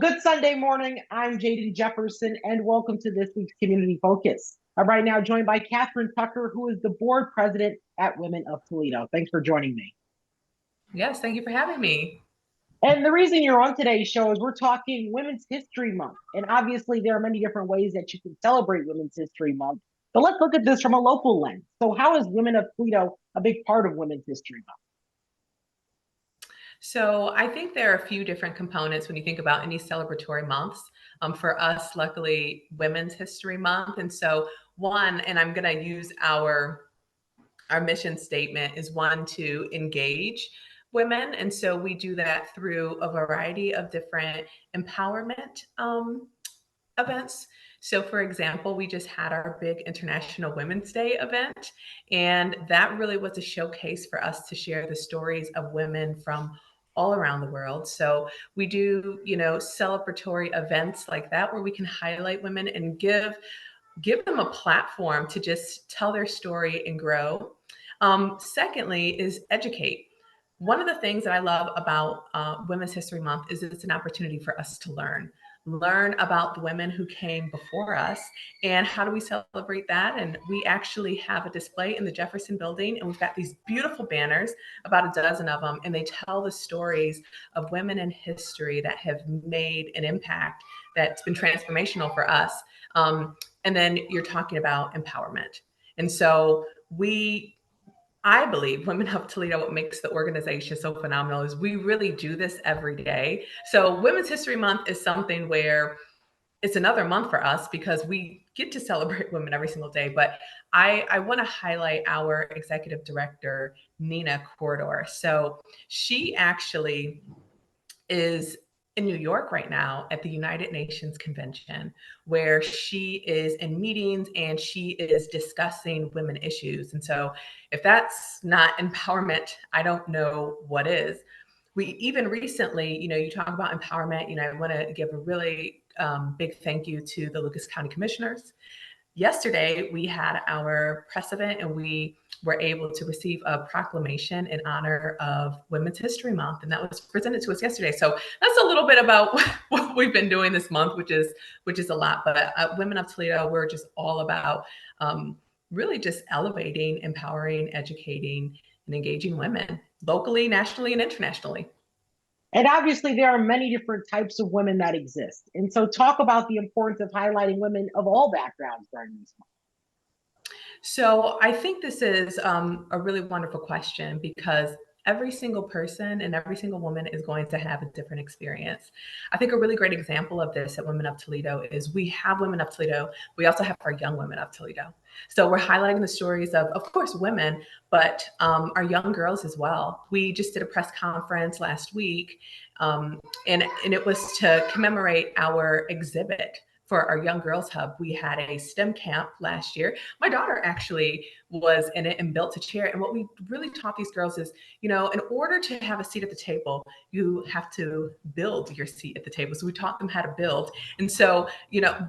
Good Sunday morning. I'm Jaden Jefferson, and welcome to this week's Community Focus. I'm right now joined by Kathryn Tucker, who is the board president at Women of Toledo. Thanks for joining me. Yes, thank you for having me. And the reason you're on today's show is we're talking Women's History Month. And obviously, there are many different ways that you can celebrate Women's History Month. But let's look at this from a local lens. So, how is Women of Toledo a big part of Women's History Month? So I think there are a few different components when you think about any celebratory months. For us, luckily, Women's History Month, and so one, and I'm going to use our mission statement is one to engage women, and so we do that through a variety of different empowerment events. So, for example, we just had our big International Women's Day event, and that really was a showcase for us to share the stories of women from all around the world. So we do, celebratory events like that where we can highlight women and give them a platform to just tell their story and grow. Secondly, is educate. One of the things that I love about Women's History Month is it's an opportunity for us to learn about the women who came before us and how do we celebrate that. And we actually have a display in the Jefferson building, and we've got these beautiful banners, about a dozen of them, and they tell the stories of women in history that have made an impact that's been transformational for us. And then you're talking about empowerment. And so I believe Women of Toledo, what makes the organization so phenomenal is we really do this every day. So Women's History Month is something where it's another month for us because we get to celebrate women every single day. But I want to highlight our executive director, Nina Corridor. So she actually is in New York right now at the United Nations Convention, where she is in meetings and she is discussing women issues. And so, if that's not empowerment, I don't know what is. We even recently, you talk about empowerment. I want to give a really big thank you to the Lucas County Commissioners. Yesterday, we had our press event and we were able to receive a proclamation in honor of Women's History Month, and that was presented to us yesterday. So that's a little bit about what we've been doing this month, which is a lot. But Women of Toledo, we're just all about really just elevating, empowering, educating, and engaging women locally, nationally, and internationally. And obviously, there are many different types of women that exist. And so, talk about the importance of highlighting women of all backgrounds during this month. So I think this is a really wonderful question because every single person and every single woman is going to have a different experience. I think a really great example of this at Women of Toledo is we have Women of Toledo. We also have our Young Women of Toledo. So we're highlighting the stories of course, women, but our young girls as well. We just did a press conference last week, and it was to commemorate our exhibit for our Young Girls Hub. We had a STEM camp last year. My daughter actually was in it and built a chair. And what we really taught these girls is, in order to have a seat at the table, you have to build your seat at the table. So we taught them how to build. And so,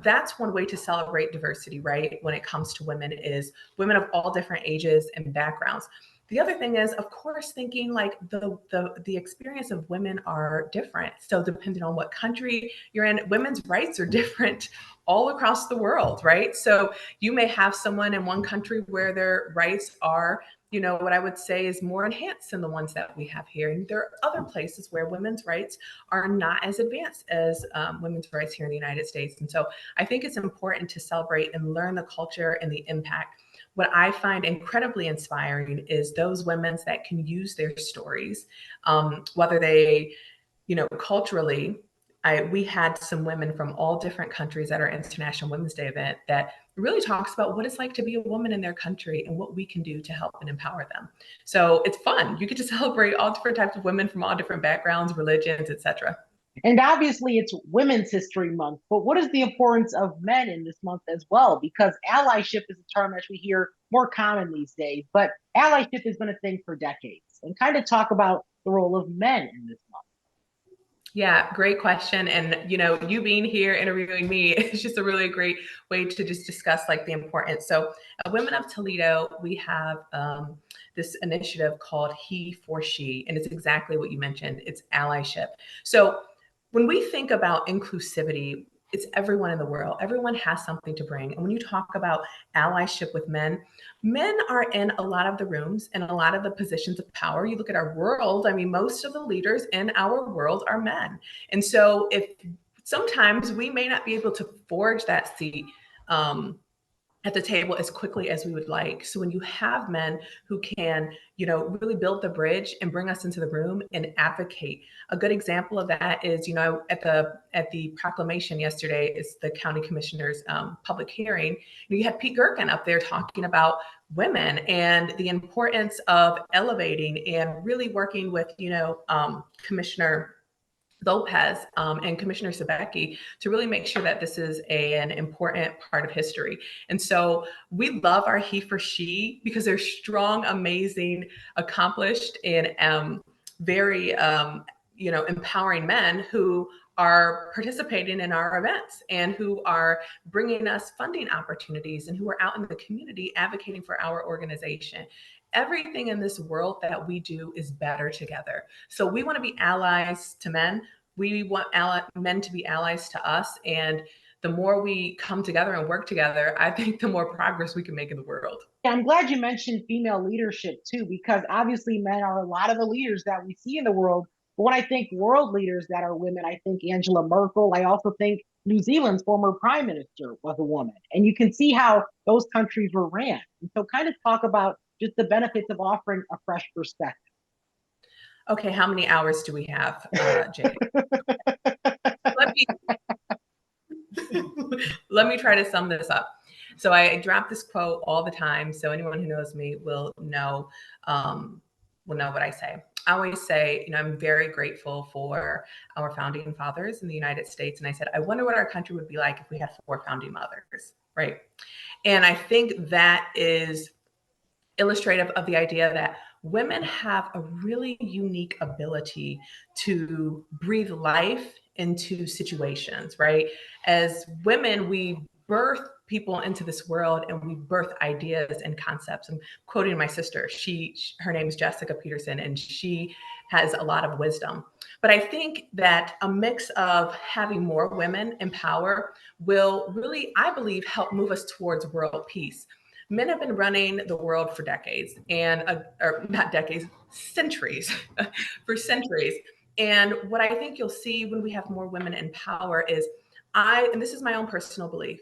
that's one way to celebrate diversity, right? When it comes to women is women of all different ages and backgrounds. The other thing is, of course, thinking like the experience of women are different. So depending on what country you're in, women's rights are different all across the world, right? So you may have someone in one country where their rights are, what I would say is more enhanced than the ones that we have here. And there are other places where women's rights are not as advanced as women's rights here in the United States. And so I think it's important to celebrate and learn the culture and the impact. What I find incredibly inspiring is those women that can use their stories, whether they, culturally. We had some women from all different countries at our International Women's Day event that really talks about what it's like to be a woman in their country and what we can do to help and empower them. So it's fun. You get to celebrate all different types of women from all different backgrounds, religions, etc. And obviously, it's Women's History Month, but what is the importance of men in this month as well? Because allyship is a term that we hear more common these days, but allyship has been a thing for decades. And kind of talk about the role of men in this month. Yeah, great question. And you being here interviewing me is just a really great way to just discuss like the importance. So at Women of Toledo, we have this initiative called He for She, and it's exactly what you mentioned. It's allyship. So when we think about inclusivity, it's everyone in the world. Everyone has something to bring. And when you talk about allyship with men, men are in a lot of the rooms and a lot of the positions of power. You look at our world, I mean, most of the leaders in our world are men. And so if sometimes we may not be able to forge that seat, at the table as quickly as we would like. So when you have men who can, really build the bridge and bring us into the room and advocate. A good example of that is, at the proclamation yesterday is the county commissioner's public hearing. You had Pete Gerken up there talking about women and the importance of elevating and really working with, Commissioner Lopez and Commissioner Sabecki to really make sure that this is an important part of history. And so we love our he for she because they're strong, amazing, accomplished, and very, empowering men who are participating in our events and who are bringing us funding opportunities and who are out in the community advocating for our organization. Everything in this world that we do is better together. So we want to be allies to men. We want men to be allies to us. And the more we come together and work together, I think the more progress we can make in the world. I'm glad you mentioned female leadership too, because obviously men are a lot of the leaders that we see in the world. But when I think world leaders that are women, I think Angela Merkel. I also think New Zealand's former prime minister was a woman. And you can see how those countries were ran. And so, kind of talk about just the benefits of offering a fresh perspective. Okay, how many hours do we have, Jaden? Let me let me try to sum this up. So I drop this quote all the time. So anyone who knows me will know what I say. I always say, I'm very grateful for our founding fathers in the United States. And I said, I wonder what our country would be like if we had 4 founding mothers, right? And I think that is illustrative of the idea that women have a really unique ability to breathe life into situations, right? As women, we birth people into this world and we birth ideas and concepts. I'm quoting my sister. Her name is Jessica Peterson, and she has a lot of wisdom. But I think that a mix of having more women in power will really, I believe, help move us towards world peace. Men have been running the world for decades or not decades, centuries, for centuries. And what I think you'll see when we have more women in power is and this is my own personal belief,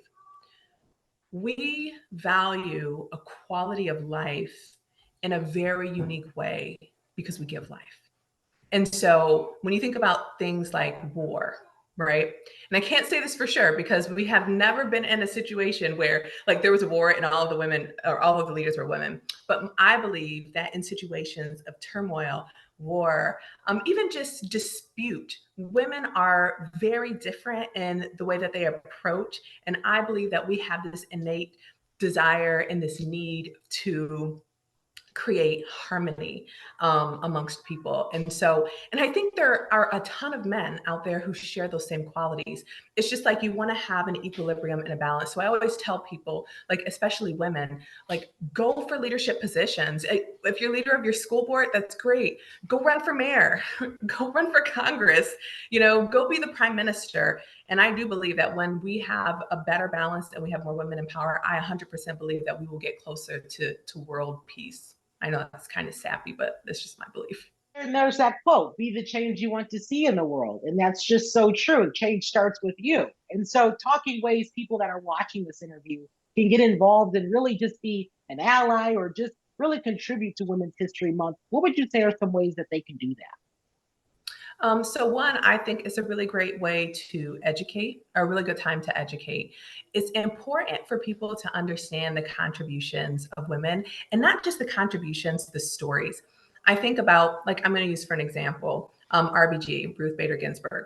we value a quality of life in a very unique way because we give life. And so when you think about things like war, right? And I can't say this for sure because we have never been in a situation where like there was a war and all of the women or all of the leaders were women. But I believe that in situations of turmoil, war, even just dispute, women are very different in the way that they approach. And I believe that we have this innate desire and this need to create harmony amongst people. And I think there are a ton of men out there who share those same qualities. It's just like you want to have an equilibrium and a balance. So I always tell people, like, especially women, like, go for leadership positions. If you're leader of your school board, that's great. Go run for mayor, go run for Congress, go be the prime minister. And I do believe that when we have a better balance and we have more women in power, I 100% believe that we will get closer to world peace. I know that's kind of sappy, but that's just my belief. And there's that quote, be the change you want to see in the world. And that's just so true. Change starts with you. And so, talking ways people that are watching this interview can get involved and really just be an ally or just really contribute to Women's History Month, what would you say are some ways that they can do that? So one, I think it's a really great way to educate, a really good time to educate. It's important for people to understand the contributions of women and not just the contributions, the stories. I think about, like, I'm going to use for an example, RBG, Ruth Bader Ginsburg.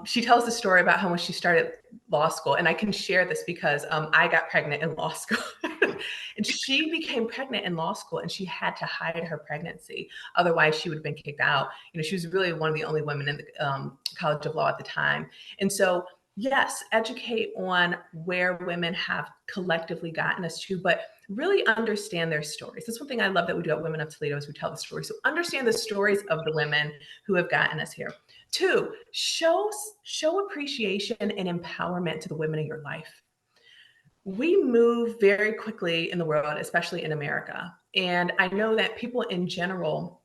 She tells the story about how when she started law school, and I can share this because I got pregnant in law school. And she became pregnant in law school and she had to hide her pregnancy. Otherwise, she would have been kicked out. She was really one of the only women in the College of Law at the time. And so yes, educate on where women have collectively gotten us to, but really understand their stories. That's one thing I love that we do at Women of Toledo is we tell the stories. So understand the stories of the women who have gotten us here. Two, show appreciation and empowerment to the women in your life. We move very quickly in the world, especially in America. And I know that people in general,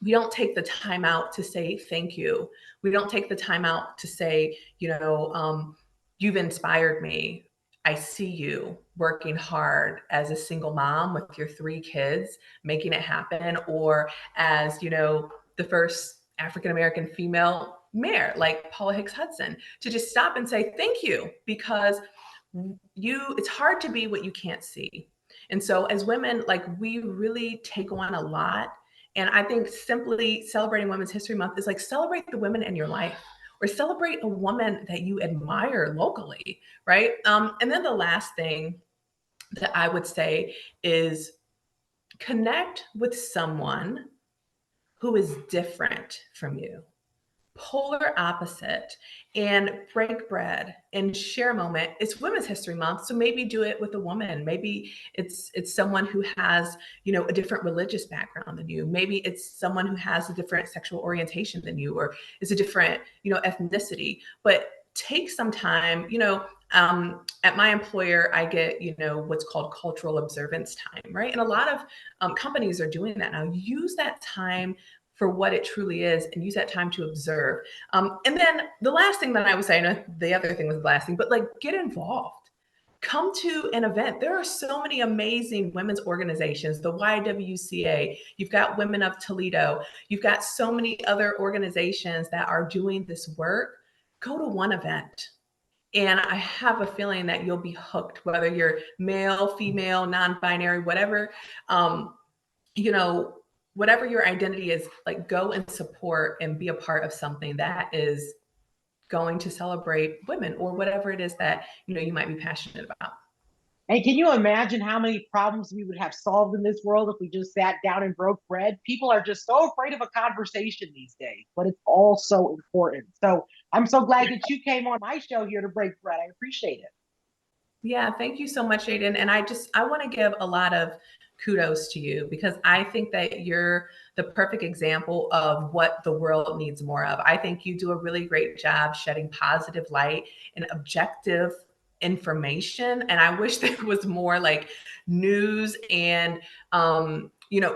we don't take the time out to say thank you. We don't take the time out to say, you've inspired me. I see you working hard as a single mom with your 3 kids, making it happen, or as, the first African American female mayor, like Paula Hicks Hudson, to just stop and say thank you, because it's hard to be what you can't see. And so as women, like, we really take on a lot. And I think simply celebrating Women's History Month is like celebrate the women in your life, or celebrate a woman that you admire locally, right? And then the last thing that I would say is connect with someone who is different from you, polar opposite, and break bread and share a moment. It's Women's History Month, so maybe do it with a woman. Maybe it's someone who has, a different religious background than you. Maybe it's someone who has a different sexual orientation than you, or is a different, ethnicity. But take some time, at my employer, I get, what's called cultural observance time, right? And a lot of companies are doing that now. Use that time for what it truly is, and use that time to observe. And then the last thing that I would say, and the other thing was the last thing, but like, get involved. Come to an event. There are so many amazing women's organizations, the YWCA, you've got Women of Toledo, you've got so many other organizations that are doing this work. Go to one event. And I have a feeling that you'll be hooked, whether you're male, female, non-binary, whatever. You know, whatever your identity is, like, go and support and be a part of something that is going to celebrate women, or whatever it is that, you might be passionate about. And can you imagine how many problems we would have solved in this world if we just sat down and broke bread? People are just so afraid of a conversation these days, but it's all so important. So I'm so glad that you came on my show here to break bread. I appreciate it. Yeah, thank you so much, Jaden. And I want to give a lot of kudos to you, because I think that you're the perfect example of what the world needs more of. I think you do a really great job shedding positive light and objective information. And I wish there was more like news and,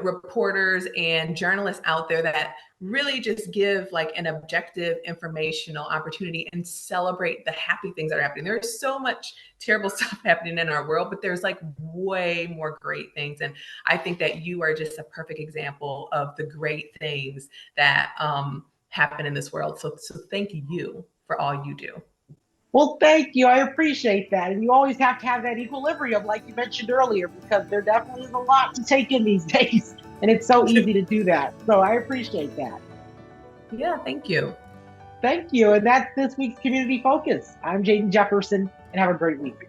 reporters and journalists out there that really just give like an objective informational opportunity and celebrate the happy things that are happening. There's so much terrible stuff happening in our world, but there's like way more great things. And I think that you are just a perfect example of the great things that happen in this world. So thank you for all you do. Well, thank you. I appreciate that. And you always have to have that equilibrium, like you mentioned earlier, because there definitely is a lot to take in these days. And it's so easy to do that. So I appreciate that. Yeah, thank you. Thank you. And that's this week's Community Focus. I'm Jaden Jefferson, and have a great week.